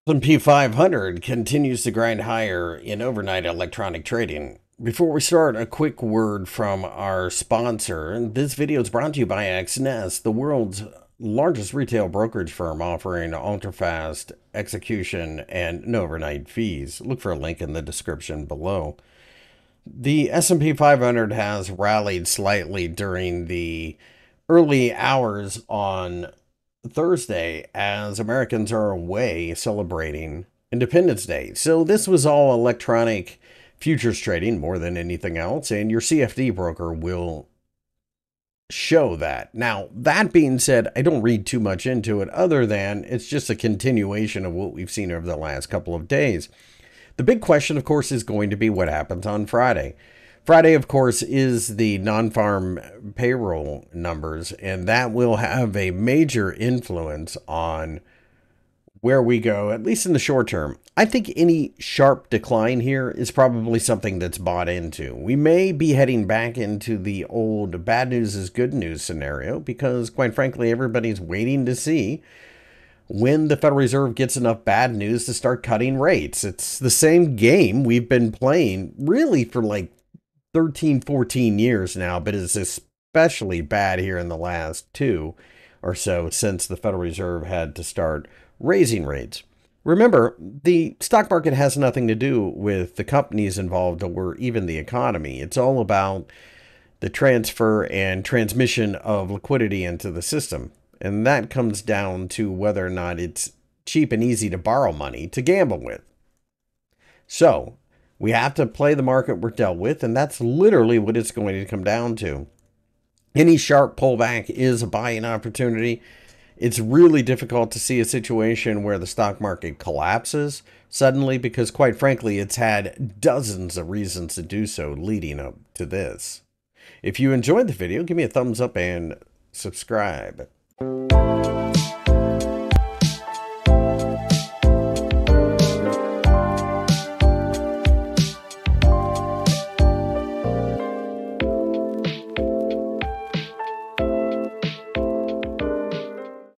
S&P 500 continues to grind higher in overnight electronic trading. Before we start, a quick word from our sponsor. This video is brought to you by XNest, the world's largest retail brokerage firm offering ultra-fast execution and no overnight fees. Look for a link in the description below. The S&P 500 has rallied slightly during the early hours on Thursday as Americans are away celebrating Independence Day. So this was all electronic futures trading more than anything else, and your CFD broker will show that. Now, that being said, I don't read too much into it other than it's just a continuation of what we've seen over the last couple of days. The big question, of course, is going to be what happens on Friday. Friday, of course, is the non-farm payroll numbers, and that will have a major influence on where we go, at least in the short term. I think any sharp decline here is probably something that's bought into. We may be heading back into the old bad news is good news scenario because, quite frankly, everybody's waiting to see when the Federal Reserve gets enough bad news to start cutting rates. It's the same game we've been playing really for like 13, 14 years now, but it's especially bad here in the last 2 or so since the Federal Reserve had to start raising rates. Remember, the stock market has nothing to do with the companies involved or even the economy. It's all about the transfer and transmission of liquidity into the system. And that comes down to whether or not it's cheap and easy to borrow money to gamble with. So, we have to play the market we're dealt with, and that's literally what it's going to come down to. Any sharp pullback is a buying opportunity. It's really difficult to see a situation where the stock market collapses suddenly because, quite frankly, it's had dozens of reasons to do so leading up to this. If you enjoyed the video, give me a thumbs up and subscribe.